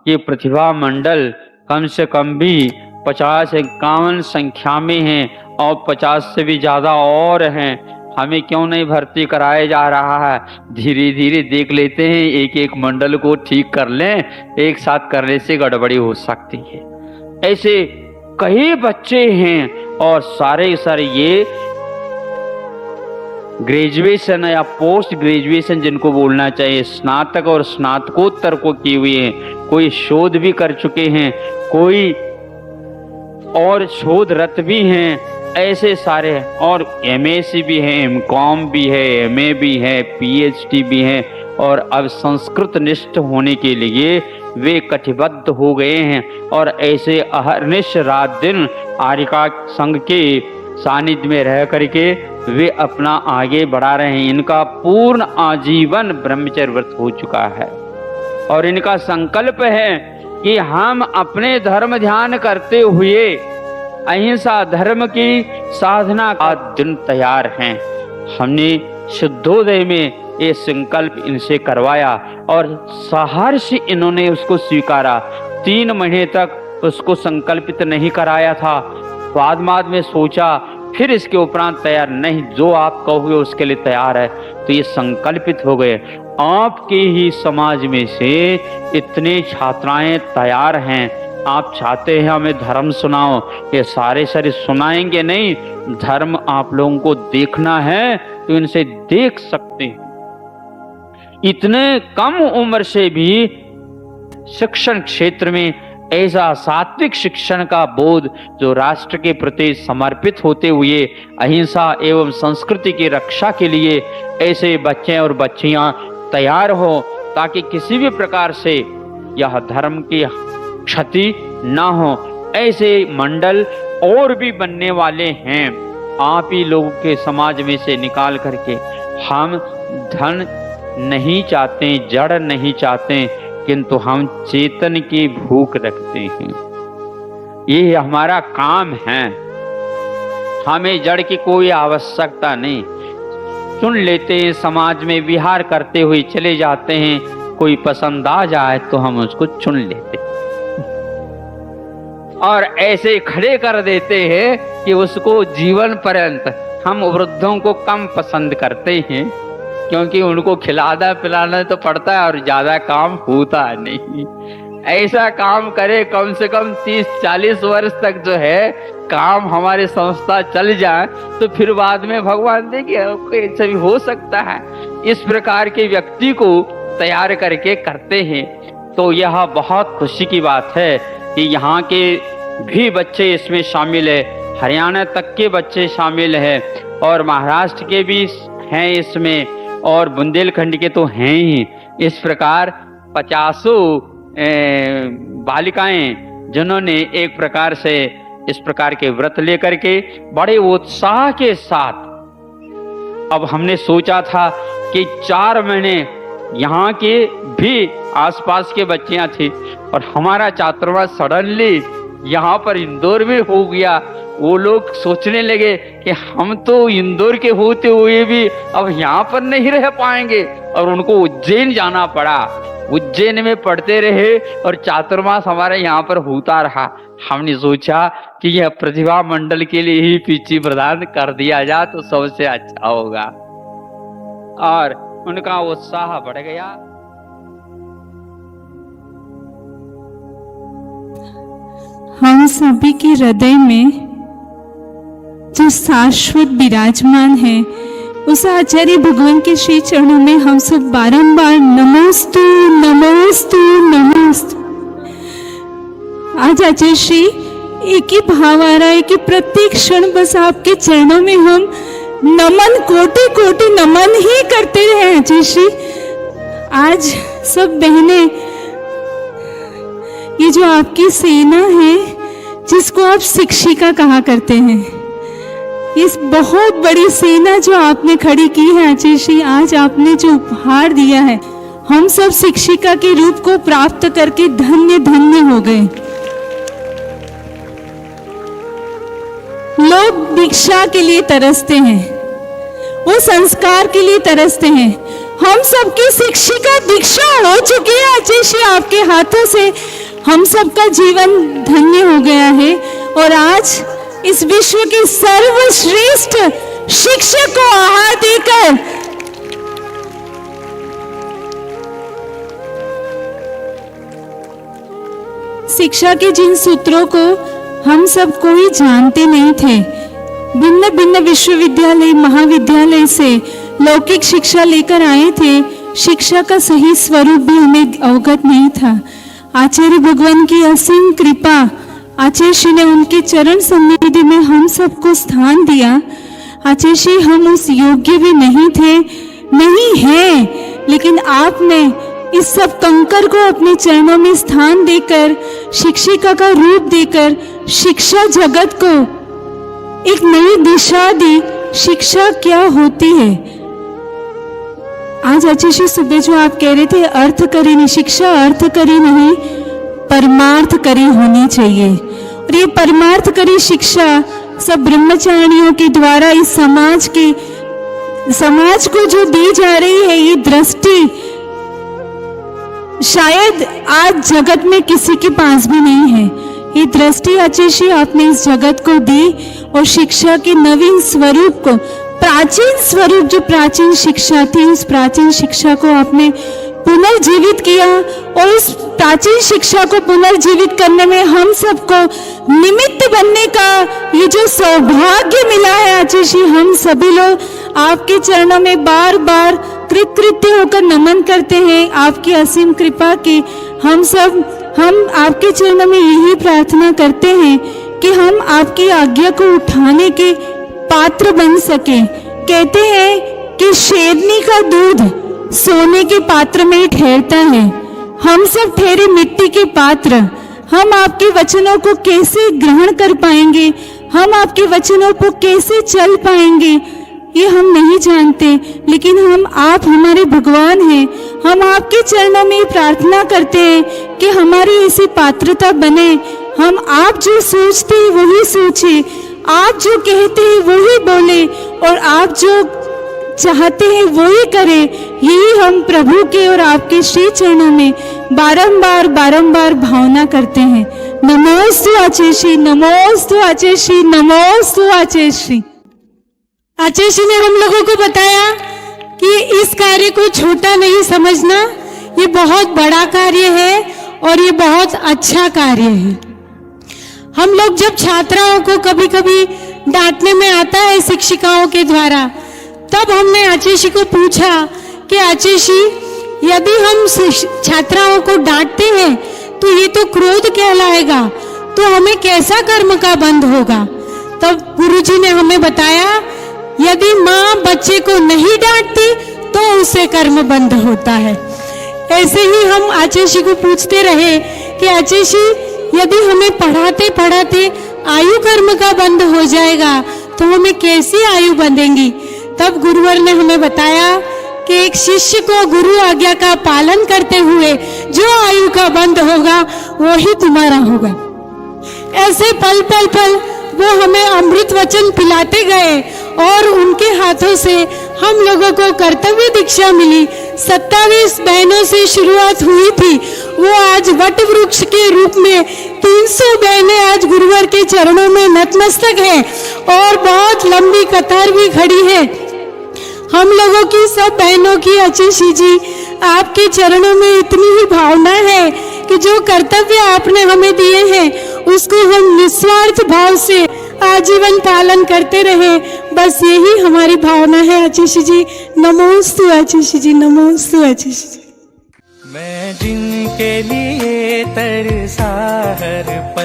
ये प्रतिभा मंडल कम से कम भी 50-51 संख्या में हैं और 50 से भी ज़्यादा और हैं। हमें क्यों नहीं भर्ती कराया जा रहा है? धीरे धीरे देख लेते हैं, एक एक मंडल को ठीक कर लें, एक साथ करने से गड़बड़ी हो सकती है। ऐसे कई बच्चे हैं और सारे ये ग्रेजुएशन या पोस्ट ग्रेजुएशन जिनको बोलना चाहिए, स्नातक और स्नातकोत्तर को किए हुए हैं, कोई शोध भी कर चुके हैं, कोई और शोधरत भी हैं, ऐसे सारे हैं। और एमएससी भी है, एमकॉम भी है, एमए भी है, पीएचडी भी है और अब संस्कृत निष्ठ होने के लिए वे कटिबद्ध हो गए हैं और ऐसे अहर्निश रात दिन आर्यका संघ के सानिध्य में रह करके वे अपना आगे बढ़ा रहे हैं। इनका पूर्ण आजीवन ब्रह्मचर्य व्रत हो चुका है और इनका संकल्प है कि हम अपने धर्म ध्यान करते हुए अहिंसा धर्म की साधना का दिन तैयार हैं। हमने शुद्धोदय में ये संकल्प इनसे करवाया और सहर्ष इन्होंने उसको स्वीकारा। 3 महीने तक उसको संकल्पित नहीं कराया था, बाद में सोचा, फिर इसके उपरांत तैयार नहीं, जो आप कहोगे उसके लिए तैयार है, तो ये संकल्पित हो गए। आपके ही समाज में से इतने छात्राएं तैयार हैं, आप चाहते हैं हमें धर्म सुनाओ, ये सारे सुनाएंगे नहीं, धर्म आप लोगों को देखना है तो इनसे देख सकते हैं। इतने कम उम्र से भी शिक्षण क्षेत्र में ऐसा सात्विक शिक्षण का बोध जो राष्ट्र के प्रति समर्पित होते हुए अहिंसा एवं संस्कृति की रक्षा के लिए ऐसे बच्चे और बच्चियां तैयार हो, ताकि किसी भी प्रकार से यह धर्म की क्षति ना हो। ऐसे मंडल और भी बनने वाले हैं, आप ही लोगों के समाज में से निकाल करके। हम धन नहीं चाहते, जड़ नहीं चाहते, किंतु हम चेतन की भूख रखते हैं। ये हमारा काम है, हमें जड़ की कोई आवश्यकता नहीं। चुन लेते हैं, समाज में विहार करते हुए चले जाते हैं, कोई पसंद आ जाए तो हम उसको चुन लेते और ऐसे खड़े कर देते हैं कि उसको जीवन पर्यंत। हम वृद्धों को कम पसंद करते हैं क्योंकि उनको खिलाना पिलाना तो पड़ता है और ज्यादा काम होता नहीं। ऐसा काम करे कम से कम 30-40 वर्ष तक जो है काम हमारी संस्था चल जाए, तो फिर बाद में भगवान देखिए ऐसा भी हो सकता है। इस प्रकार के व्यक्ति को तैयार करके करते हैं। तो यह बहुत खुशी की बात है कि यहाँ के भी बच्चे इसमें शामिल है, हरियाणा तक के बच्चे शामिल हैं और महाराष्ट्र के भी हैं इसमें और बुंदेलखंड के तो हैं ही। इस प्रकार 50 बालिकाएं जिन्होंने एक प्रकार से इस प्रकार के व्रत लेकर के बड़े उत्साह के साथ, अब हमने सोचा था कि 4 महीने यहाँ के भी आसपास के बच्चियां थी और हमारा छात्रावास सडनली यहाँ पर इंदौर में हो गया। वो लोग सोचने लगे कि हम तो इंदौर के होते हुए भी अब यहाँ पर नहीं रह पाएंगे और उनको उज्जैन जाना पड़ा। उज्जैन में पढ़ते रहे और चातुर्मास हमारे यहाँ पर होता रहा। हमने सोचा कि यह प्रतिभा मंडल के लिए ही पीछे प्रदान कर दिया जाए तो सबसे अच्छा होगा और उनका उत्साह बढ़ गया। हम सभी के हृदय में जो शाश्वत विराजमान है, उस आचार्य भगवान के श्री चरणों में हम सब बारंबार नमोस्तु नमोस्तु नमोस्तु। आज आचार्य श्री एक ही भाव आ रहा है कि प्रत्येक क्षण बस आपके चरणों में हम नमन, कोटि कोटि नमन ही करते रहे। आचार्य श्री आज सब बहनें, ये जो आपकी सेना है जिसको आप शिक्षिका कहा करते हैं, इस बहुत बड़ी सेना जो आपने खड़ी की है आचार्य श्री, आज आपने जो उपहार दिया है, हम सब शिक्षिका के रूप को प्राप्त करके धन्य धन्य हो गए। लोग दीक्षा के लिए तरसते हैं, वो संस्कार के लिए तरसते हैं, हम सबकी शिक्षिका दीक्षा हो चुकी है आचार्य आपके हाथों से। हम सबका जीवन धन्य हो गया है और आज इस विश्व के सर्वश्रेष्ठ शिक्षक को आहार देकर शिक्षा के जिन सूत्रों को हम सब कोई जानते नहीं थे, भिन्न भिन्न विश्वविद्यालय महाविद्यालय से लौकिक शिक्षा लेकर आए थे, शिक्षा का सही स्वरूप भी हमें अवगत नहीं था। आचार्य भगवान की असीम कृपा, आचार्य श्री ने उनके चरण सन्निधि में हम सबको स्थान दिया। आचार्य श्री हम उस योग्य भी नहीं थे, नहीं है, लेकिन आपने इस सब कंकर को अपने चरणों में स्थान देकर, शिक्षिका का रूप देकर शिक्षा जगत को एक नई दिशा दी। शिक्षा क्या होती है? आज आचार्य श्री सुबह जो आप कह रहे थे, अर्थ करी नहीं, शिक्षा अर्थ करी नहीं, परमार्थ करी होनी चाहिए। और ये परमार्थ करी शिक्षा सब ब्रह्मचारियों के द्वारा इस समाज को जो दी जा रही है, ये दृष्टि शायद आज जगत में किसी के पास भी नहीं है। ये दृष्टि आचार्य श्री आपने इस जगत को दी और शिक्षा के नवीन स्वरूप को, प्राचीन स्वरूप जो प्राचीन शिक्षा थी, उस प्राचीन शिक्षा को आपने पुनर्जीवित किया और उस प्राचीन शिक्षा को पुनर्जीवित करने में हम सबको निमित्त बनने का ये जो सौभाग्य मिला है आचार्य श्री, हम सभी लोग आपके चरणों में बार बार कृतकृत्य होकर नमन करते हैं। आपकी असीम कृपा की हम आपके चरणों में यही प्रार्थना करते हैं कि हम आपकी आज्ञा को उठाने के पात्र बन सके। कहते हैं कि शेरनी का दूध सोने के पात्र में ही ठहरता है। हम सब ठहरे मिट्टी के पात्र। हम आपके वचनों को कैसे ग्रहण कर पाएंगे, हम आपके वचनों को कैसे चल पाएंगे, ये हम नहीं जानते, लेकिन आप हमारे भगवान हैं। हम आपके चरणों में प्रार्थना करते हैं कि हमारी ऐसी पात्रता बने। हम आप जो सोचते हैं वही सोचे, आप जो कहते हैं वही बोले और आप जो चाहते हैं वही करें। यही हम प्रभु के और आपके श्री चरणों में बारंबार बारंबार भावना करते हैं। नमोस्तु आचार्य श्री, नमोस्तु आचार्य श्री, नमोस्तु आचार्य श्री। आचार्य श्री ने हम लोगों को बताया कि इस कार्य को छोटा नहीं समझना, ये बहुत बड़ा कार्य है और ये बहुत अच्छा कार्य है। हम लोग जब छात्राओं को कभी कभी डांटने में आता है शिक्षिकाओं के द्वारा, तब हमने आचार्य श्री को पूछा कि आचार्य श्री, यदि हम छात्राओं को डांटते हैं तो ये तो क्रोध कहलाएगा, तो हमें कैसा कर्म का बंध होगा? तब गुरुजी ने हमें बताया, यदि माँ बच्चे को नहीं डांटती तो उसे कर्म बंध होता है। ऐसे ही हम आचार्य श्री को पूछते रहे कि आचार्य श्री, यदि हमें पढ़ाते पढ़ाते आयु कर्म का बंध हो जाएगा तो हमें कैसी आयु बंधेंगी? तब गुरुवर ने हमें बताया कि एक शिष्य को गुरु आज्ञा का पालन करते हुए जो आयु का बंध होगा वो ही तुम्हारा होगा। ऐसे पल पल पल वो हमें अमृत वचन पिलाते गए और उनके हाथों से हम लोगों को कर्तव्य दीक्षा मिली। 27 बहनों से शुरुआत हुई थी, वो आज वट वृक्ष के रूप में 300 बहनें आज गुरुवर के चरणों में नतमस्तक हैं और बहुत लंबी कतार भी खड़ी है। हम लोगों की सब बहनों की आचार्य जी आपके चरणों में इतनी ही भावना है कि जो कर्तव्य आपने हमें दिए हैं उसको हम निस्वार्थ भाव से आजीवन पालन करते रहे, बस यही हमारी भावना है आचार्य जी। नमोस्तु आचार्य जी, नमोस्तु आचार्य जी। मैं जिनके लिए तरसा हर पल